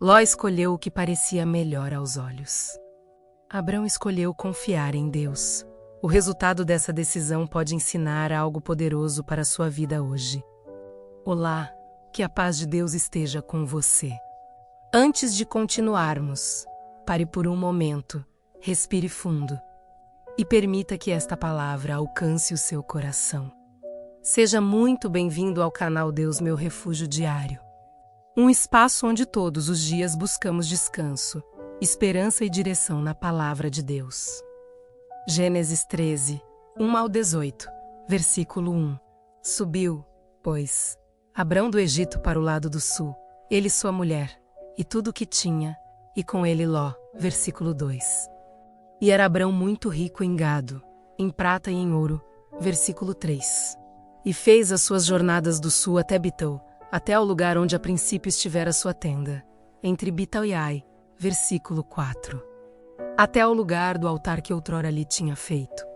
Ló escolheu o que parecia melhor aos olhos. Abrão escolheu confiar em Deus. O resultado dessa decisão pode ensinar algo poderoso para a sua vida hoje. Olá, que a paz de Deus esteja com você. Antes de continuarmos, pare por um momento, respire fundo e permita que esta palavra alcance o seu coração. Seja muito bem-vindo ao canal Deus Meu Refúgio Diário. Um espaço onde todos os dias buscamos descanso, esperança e direção na Palavra de Deus. Gênesis 13, 1 ao 18, versículo 1. Subiu, pois, Abrão do Egito para o lado do sul, ele e sua mulher, e tudo o que tinha, e com ele Ló, versículo 2. E era Abrão muito rico em gado, em prata e em ouro, versículo 3. E fez as suas jornadas do sul até Bitou, até ao lugar onde a princípio estivera sua tenda, entre Bital e Ai, versículo 4. Até ao lugar do altar que outrora ali tinha feito.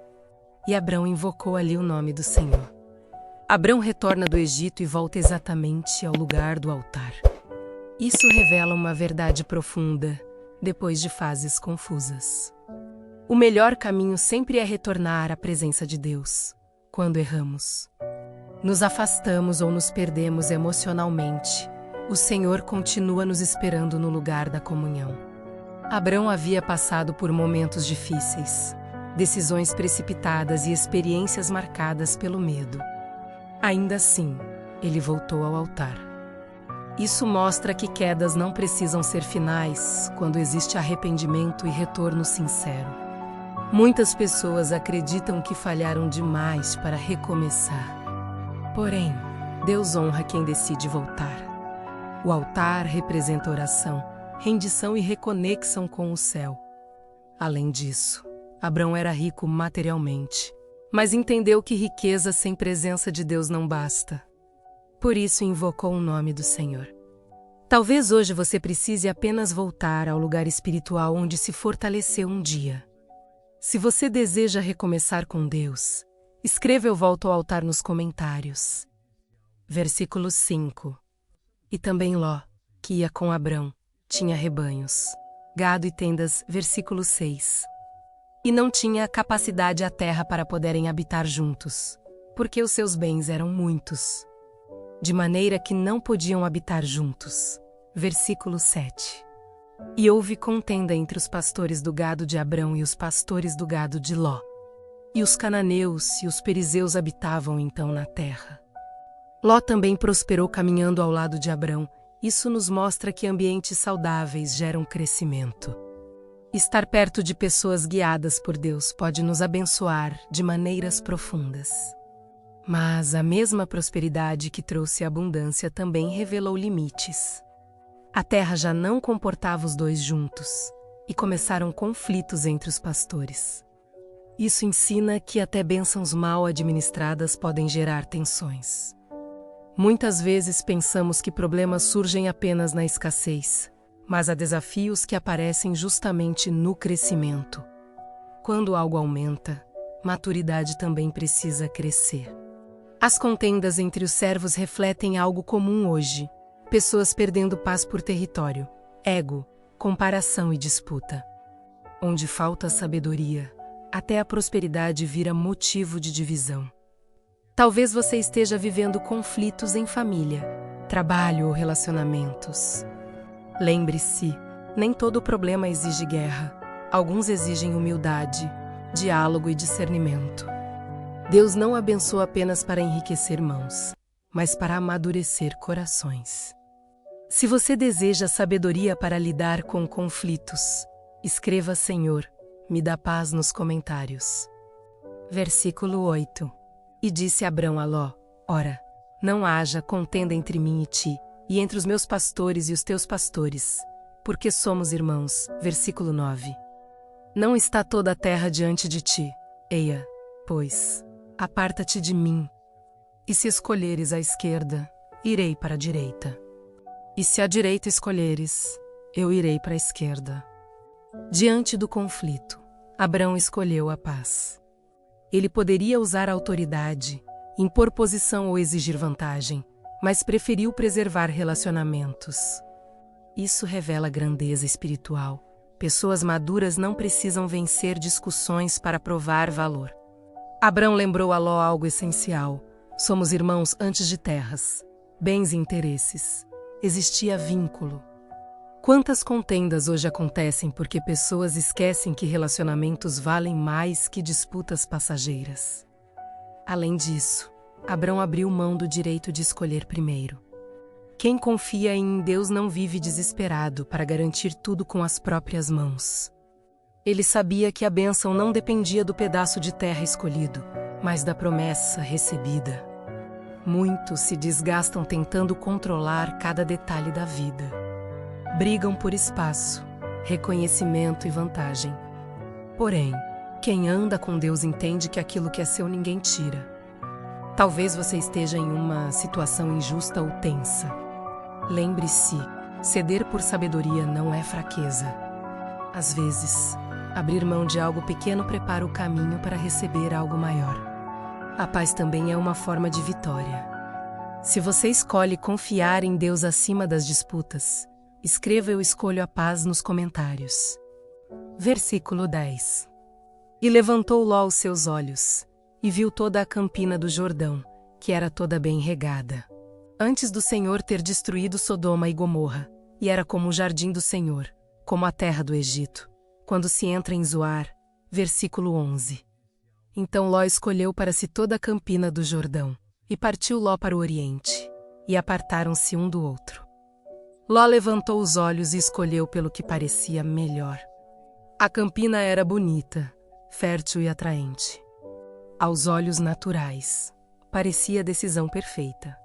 E Abrão invocou ali o nome do Senhor. Abrão retorna do Egito e volta exatamente ao lugar do altar. Isso revela uma verdade profunda, depois de fases confusas. O melhor caminho sempre é retornar à presença de Deus, quando erramos. Nos afastamos ou nos perdemos emocionalmente, o Senhor continua nos esperando no lugar da comunhão. Abrão havia passado por momentos difíceis, decisões precipitadas e experiências marcadas pelo medo. Ainda assim, ele voltou ao altar. Isso mostra que quedas não precisam ser finais quando existe arrependimento e retorno sincero. Muitas pessoas acreditam que falharam demais para recomeçar. Porém, Deus honra quem decide voltar. O altar representa oração, rendição e reconexão com o céu. Além disso, Abrão era rico materialmente, mas entendeu que riqueza sem presença de Deus não basta. Por isso invocou o nome do Senhor. Talvez hoje você precise apenas voltar ao lugar espiritual onde se fortaleceu um dia. Se você deseja recomeçar com Deus, escreva "Eu volto ao altar" nos comentários. Versículo 5. E também Ló, que ia com Abrão, tinha rebanhos, gado e tendas, versículo 6. E não tinha capacidade a terra para poderem habitar juntos, porque os seus bens eram muitos, de maneira que não podiam habitar juntos. Versículo 7. E houve contenda entre os pastores do gado de Abrão e os pastores do gado de Ló. E os cananeus e os perizeus habitavam então na terra. Ló também prosperou caminhando ao lado de Abrão. Isso nos mostra que ambientes saudáveis geram crescimento. Estar perto de pessoas guiadas por Deus pode nos abençoar de maneiras profundas. Mas a mesma prosperidade que trouxe abundância também revelou limites. A terra já não comportava os dois juntos, e começaram conflitos entre os pastores. Isso ensina que até bênçãos mal administradas podem gerar tensões. Muitas vezes pensamos que problemas surgem apenas na escassez, mas há desafios que aparecem justamente no crescimento. Quando algo aumenta, maturidade também precisa crescer. As contendas entre os servos refletem algo comum hoje: pessoas perdendo paz por território, ego, comparação e disputa. Onde falta sabedoria, até a prosperidade vira motivo de divisão. Talvez você esteja vivendo conflitos em família, trabalho ou relacionamentos. Lembre-se, nem todo problema exige guerra. Alguns exigem humildade, diálogo e discernimento. Deus não abençoa apenas para enriquecer mãos, mas para amadurecer corações. Se você deseja sabedoria para lidar com conflitos, escreva "Senhor, me dá paz" nos comentários. Versículo 8. E disse Abrão a Ló: Ora, não haja contenda entre mim e ti, e entre os meus pastores e os teus pastores, porque somos irmãos. Versículo 9. Não está toda a terra diante de ti. Eia, pois, aparta-te de mim. E se escolheres a esquerda, irei para a direita. E se à direita escolheres, eu irei para a esquerda. Diante do conflito, Abrão escolheu a paz. Ele poderia usar a autoridade, impor posição ou exigir vantagem, mas preferiu preservar relacionamentos. Isso revela grandeza espiritual. Pessoas maduras não precisam vencer discussões para provar valor. Abrão lembrou a Ló algo essencial. Somos irmãos antes de terras, bens e interesses. Existia vínculo. Quantas contendas hoje acontecem porque pessoas esquecem que relacionamentos valem mais que disputas passageiras. Além disso, Abrão abriu mão do direito de escolher primeiro. Quem confia em Deus não vive desesperado para garantir tudo com as próprias mãos. Ele sabia que a bênção não dependia do pedaço de terra escolhido, mas da promessa recebida. Muitos se desgastam tentando controlar cada detalhe da vida. Brigam por espaço, reconhecimento e vantagem. Porém, quem anda com Deus entende que aquilo que é seu ninguém tira. Talvez você esteja em uma situação injusta ou tensa. Lembre-se, ceder por sabedoria não é fraqueza. Às vezes, abrir mão de algo pequeno prepara o caminho para receber algo maior. A paz também é uma forma de vitória. Se você escolhe confiar em Deus acima das disputas, escreva "Eu escolho a paz" nos comentários. Versículo 10. E levantou Ló os seus olhos, e viu toda a campina do Jordão, que era toda bem regada. Antes do Senhor ter destruído Sodoma e Gomorra, e era como o jardim do Senhor, como a terra do Egito, quando se entra em Zoar. Versículo 11. Então Ló escolheu para si toda a campina do Jordão, e partiu Ló para o oriente, e apartaram-se um do outro. Ló levantou os olhos e escolheu pelo que parecia melhor. A campina era bonita, fértil e atraente. Aos olhos naturais, parecia a decisão perfeita.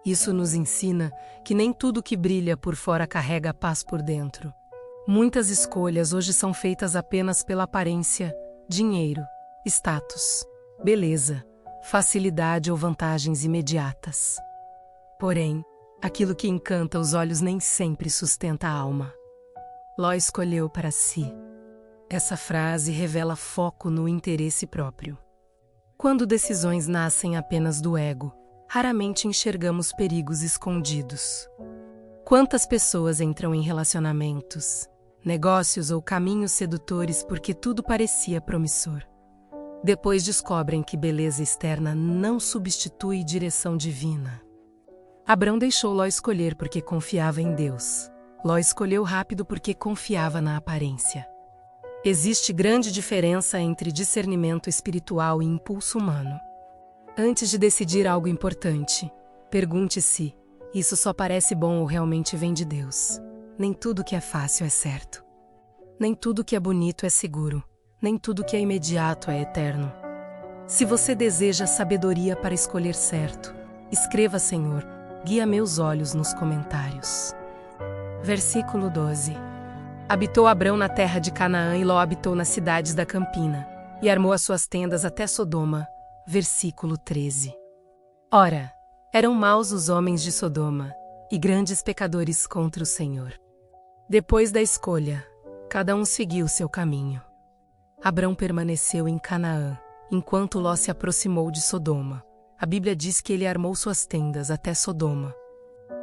Isso nos ensina que nem tudo que brilha por fora carrega paz por dentro. Muitas escolhas hoje são feitas apenas pela aparência, dinheiro, status, beleza, facilidade ou vantagens imediatas. Porém, aquilo que encanta os olhos nem sempre sustenta a alma. Ló escolheu para si. Essa frase revela foco no interesse próprio. Quando decisões nascem apenas do ego, raramente enxergamos perigos escondidos. Quantas pessoas entram em relacionamentos, negócios ou caminhos sedutores porque tudo parecia promissor? Depois descobrem que beleza externa não substitui direção divina. Abrão deixou Ló escolher porque confiava em Deus. Ló escolheu rápido porque confiava na aparência. Existe grande diferença entre discernimento espiritual e impulso humano. Antes de decidir algo importante, pergunte-se: isso só parece bom ou realmente vem de Deus? Nem tudo que é fácil é certo. Nem tudo que é bonito é seguro. Nem tudo que é imediato é eterno. Se você deseja sabedoria para escolher certo, escreva: Senhor, guia meus olhos nos comentários. Versículo 12. Habitou Abrão na terra de Canaã e Ló habitou nas cidades da campina, e armou as suas tendas até Sodoma. Versículo 13. Ora, eram maus os homens de Sodoma, e grandes pecadores contra o Senhor. Depois da escolha, cada um seguiu seu caminho. Abrão permaneceu em Canaã, enquanto Ló se aproximou de Sodoma. A Bíblia diz que ele armou suas tendas até Sodoma.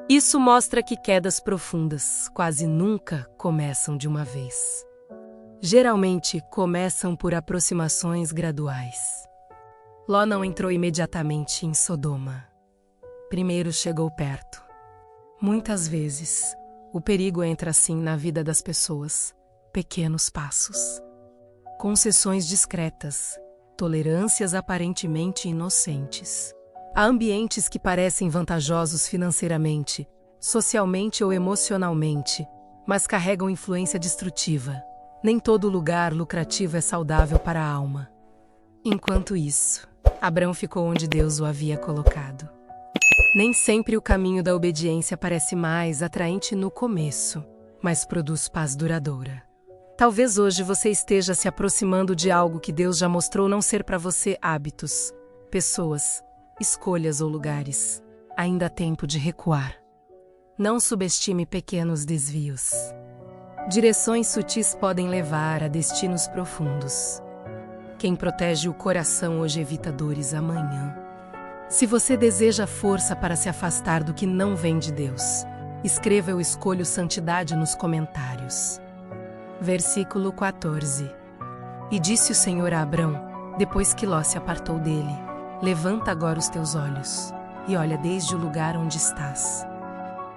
Isso mostra que quedas profundas quase nunca começam de uma vez. Geralmente começam por aproximações graduais. Ló não entrou imediatamente em Sodoma. Primeiro chegou perto. Muitas vezes, o perigo entra assim na vida das pessoas: pequenos passos, concessões discretas, tolerâncias aparentemente inocentes. Há ambientes que parecem vantajosos financeiramente, socialmente ou emocionalmente, mas carregam influência destrutiva. Nem todo lugar lucrativo é saudável para a alma. Enquanto isso, Abrão ficou onde Deus o havia colocado. Nem sempre o caminho da obediência parece mais atraente no começo, mas produz paz duradoura. Talvez hoje você esteja se aproximando de algo que Deus já mostrou não ser para você: hábitos, pessoas, escolhas ou lugares. Ainda há tempo de recuar. Não subestime pequenos desvios. Direções sutis podem levar a destinos profundos. Quem protege o coração hoje evita dores amanhã. Se você deseja força para se afastar do que não vem de Deus, Escreva: eu escolho santidade nos comentários. Versículo 14. E disse o Senhor a Abrão, depois que Ló se apartou dele: levanta agora os teus olhos, e olha desde o lugar onde estás,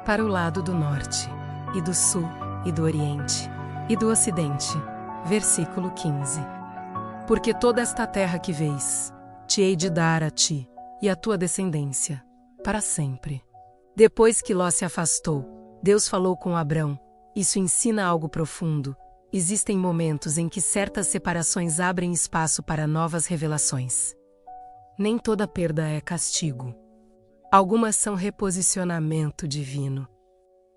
para o lado do norte, e do sul, e do oriente, e do ocidente. Versículo 15. Porque toda esta terra que vês, te hei de dar a ti, e à tua descendência, para sempre. Depois que Ló se afastou, Deus falou com Abrão. Isso ensina algo profundo. Existem momentos em que certas separações abrem espaço para novas revelações. Nem toda perda é castigo. Algumas são reposicionamento divino.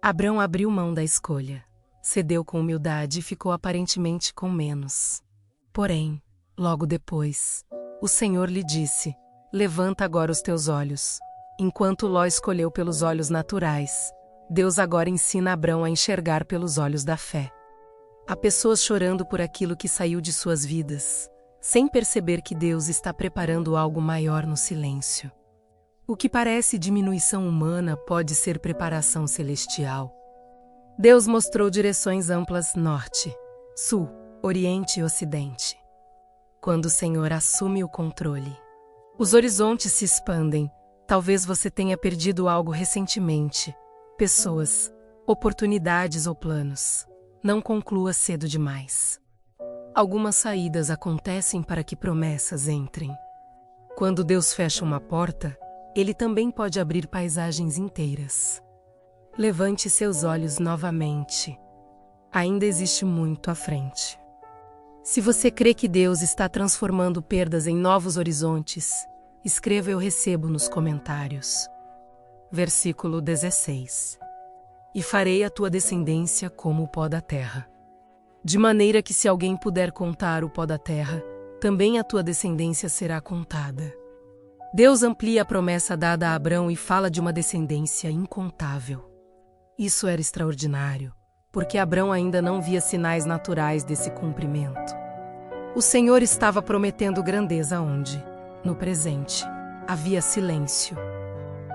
Abrão abriu mão da escolha, cedeu com humildade e ficou aparentemente com menos. Porém, logo depois, o Senhor lhe disse: levanta agora os teus olhos. Enquanto Ló escolheu pelos olhos naturais, Deus agora ensina Abrão a enxergar pelos olhos da fé. Há pessoas chorando por aquilo que saiu de suas vidas, sem perceber que Deus está preparando algo maior no silêncio. O que parece diminuição humana pode ser preparação celestial. Deus mostrou direções amplas: norte, sul, oriente e ocidente. Quando o Senhor assume o controle, os horizontes se expandem. Talvez você tenha perdido algo recentemente, pessoas, oportunidades ou planos. Não conclua cedo demais. Algumas saídas acontecem para que promessas entrem. Quando Deus fecha uma porta, Ele também pode abrir paisagens inteiras. Levante seus olhos novamente. Ainda existe muito à frente. Se você crê que Deus está transformando perdas em novos horizontes, escreva: eu recebo nos comentários. Versículo 16. E farei a tua descendência como o pó da terra. De maneira que se alguém puder contar o pó da terra, também a tua descendência será contada. Deus amplia a promessa dada a Abrão e fala de uma descendência incontável. Isso era extraordinário, porque Abrão ainda não via sinais naturais desse cumprimento. O Senhor estava prometendo grandeza onde, no presente, havia silêncio.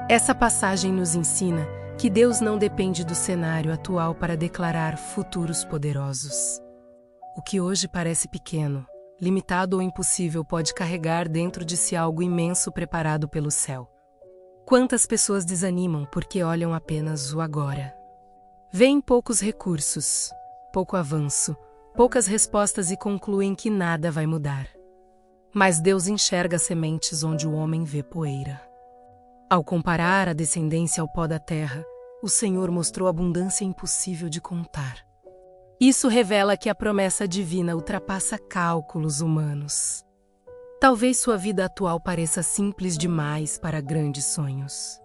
Essa passagem nos ensina que Deus não depende do cenário atual para declarar futuros poderosos. O que hoje parece pequeno, limitado ou impossível pode carregar dentro de si algo imenso preparado pelo céu. Quantas pessoas desanimam porque olham apenas o agora? Veem poucos recursos, pouco avanço, poucas respostas e concluem que nada vai mudar. Mas Deus enxerga sementes onde o homem vê poeira. Ao comparar a descendência ao pó da terra, o Senhor mostrou abundância impossível de contar. Isso revela que a promessa divina ultrapassa cálculos humanos. Talvez sua vida atual pareça simples demais para grandes sonhos.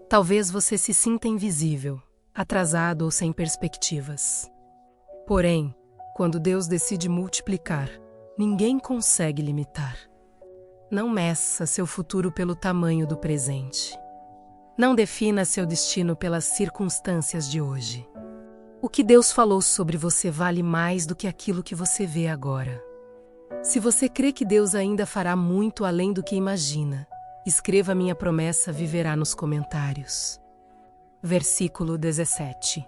Talvez você se sinta invisível, atrasado ou sem perspectivas. Porém, quando Deus decide multiplicar, ninguém consegue limitar. Não meça seu futuro pelo tamanho do presente. Não defina seu destino pelas circunstâncias de hoje. O que Deus falou sobre você vale mais do que aquilo que você vê agora. Se você crê que Deus ainda fará muito além do que imagina, escreva: minha promessa viverá nos comentários. Versículo 17.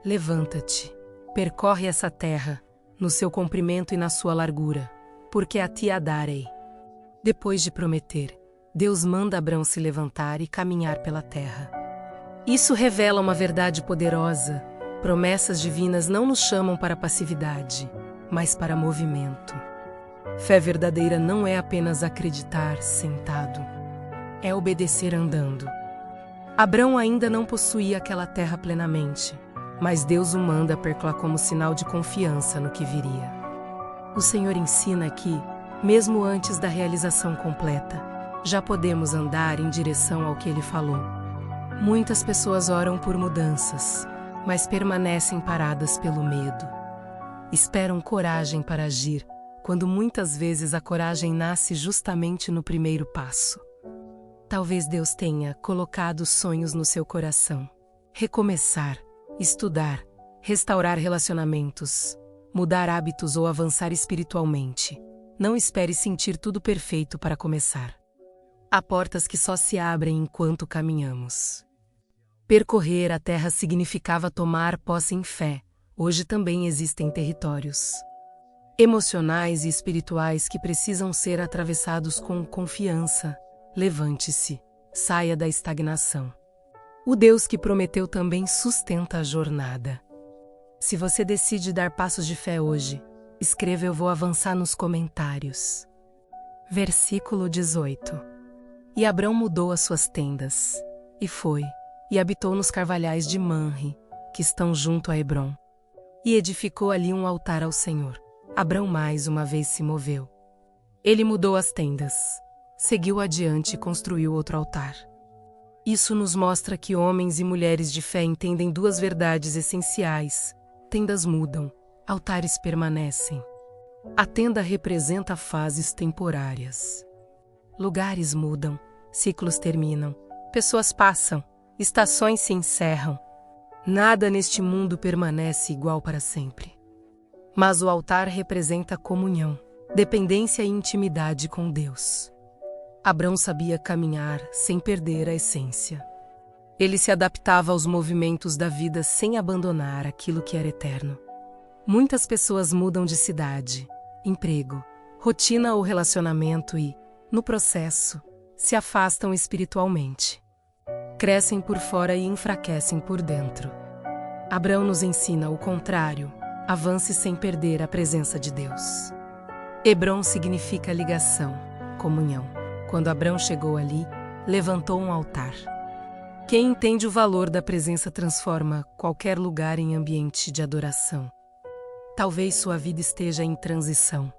Levanta-te, percorre essa terra, no seu comprimento e na sua largura, porque a ti a darei. Depois de prometer, Deus manda Abrão se levantar e caminhar pela terra. Isso revela uma verdade poderosa. Promessas divinas não nos chamam para passividade, mas para movimento. Fé verdadeira não é apenas acreditar sentado, é obedecer andando. Abrão ainda não possuía aquela terra plenamente, mas Deus o manda perclar como sinal de confiança no que viria. O Senhor ensina que, mesmo antes da realização completa, já podemos andar em direção ao que Ele falou. Muitas pessoas oram por mudanças, mas permanecem paradas pelo medo. Esperam coragem para agir, quando muitas vezes a coragem nasce justamente no primeiro passo. Talvez Deus tenha colocado sonhos no seu coração. Recomeçar, estudar, restaurar relacionamentos, mudar hábitos ou avançar espiritualmente. Não espere sentir tudo perfeito para começar. Há portas que só se abrem enquanto caminhamos. Percorrer a terra significava tomar posse em fé. Hoje também existem territórios emocionais e espirituais que precisam ser atravessados com confiança. Levante-se, saia da estagnação. O Deus que prometeu também sustenta a jornada. Se você decide dar passos de fé hoje, escreva "Eu vou avançar" nos comentários. Versículo 18. E Abrão mudou as suas tendas, e foi, e habitou nos carvalhais de Manre, que estão junto a Hebrom. E edificou ali um altar ao Senhor. Abrão mais uma vez se moveu. Ele mudou as tendas, seguiu adiante e construiu outro altar. Isso nos mostra que homens e mulheres de fé entendem duas verdades essenciais. Tendas mudam, altares permanecem. A tenda representa fases temporárias. Lugares mudam, ciclos terminam, pessoas passam, estações se encerram. Nada neste mundo permanece igual para sempre. Mas o altar representa comunhão, dependência e intimidade com Deus. Abrão sabia caminhar sem perder a essência. Ele se adaptava aos movimentos da vida sem abandonar aquilo que era eterno. Muitas pessoas mudam de cidade, emprego, rotina ou relacionamento e, no processo, se afastam espiritualmente. Crescem por fora e enfraquecem por dentro. Abrão nos ensina o contrário. Avance sem perder a presença de Deus. Hebrom significa ligação, comunhão. Quando Abrão chegou ali, levantou um altar. Quem entende o valor da presença transforma qualquer lugar em ambiente de adoração. Talvez sua vida esteja em transição.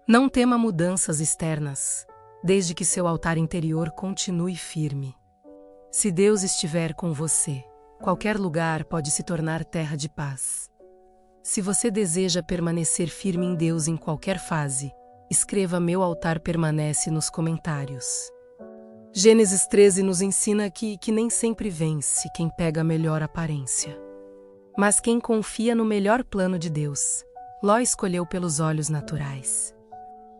Não tema mudanças externas, desde que seu altar interior continue firme. Se Deus estiver com você, qualquer lugar pode se tornar terra de paz. Se você deseja permanecer firme em Deus em qualquer fase, escreva "Meu altar permanece" nos comentários. Gênesis 13 nos ensina que nem sempre vence quem pega a melhor aparência, mas quem confia no melhor plano de Deus. Ló escolheu pelos olhos naturais.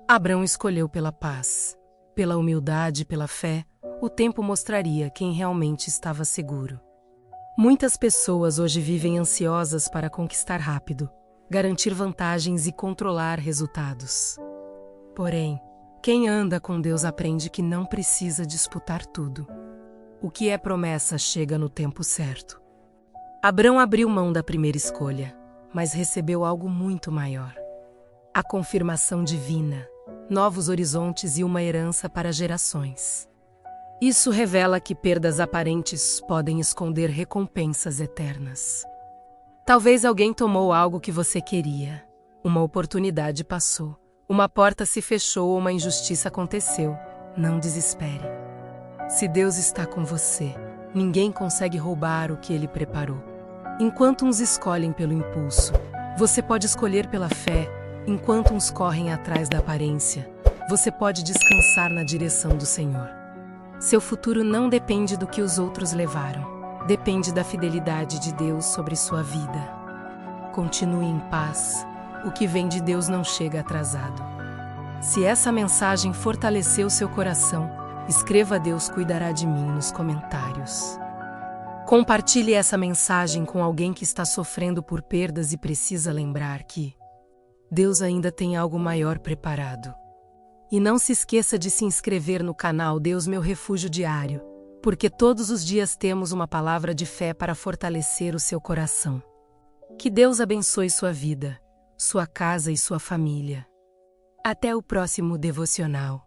Abrão escolheu pela paz, pela humildade e pela fé. O tempo mostraria quem realmente estava seguro. Muitas pessoas hoje vivem ansiosas para conquistar rápido, garantir vantagens e controlar resultados. Porém, quem anda com Deus aprende que não precisa disputar tudo. O que é promessa chega no tempo certo. Abrão abriu mão da primeira escolha, mas recebeu algo muito maior. A confirmação divina, novos horizontes e uma herança para gerações. Isso revela que perdas aparentes podem esconder recompensas eternas. Talvez alguém tomou algo que você queria. Uma oportunidade passou. Uma porta se fechou ou uma injustiça aconteceu. Não desespere. Se Deus está com você, ninguém consegue roubar o que Ele preparou. Enquanto uns escolhem pelo impulso, você pode escolher pela fé. Enquanto uns correm atrás da aparência, você pode descansar na direção do Senhor. Seu futuro não depende do que os outros levaram. Depende da fidelidade de Deus sobre sua vida. Continue em paz. O que vem de Deus não chega atrasado. Se essa mensagem fortaleceu seu coração, escreva "Deus cuidará de mim" nos comentários. Compartilhe essa mensagem com alguém que está sofrendo por perdas e precisa lembrar que Deus ainda tem algo maior preparado. E não se esqueça de se inscrever no canal Deus Meu Refúgio Diário, porque todos os dias temos uma palavra de fé para fortalecer o seu coração. Que Deus abençoe sua vida, sua casa e sua família. Até o próximo devocional.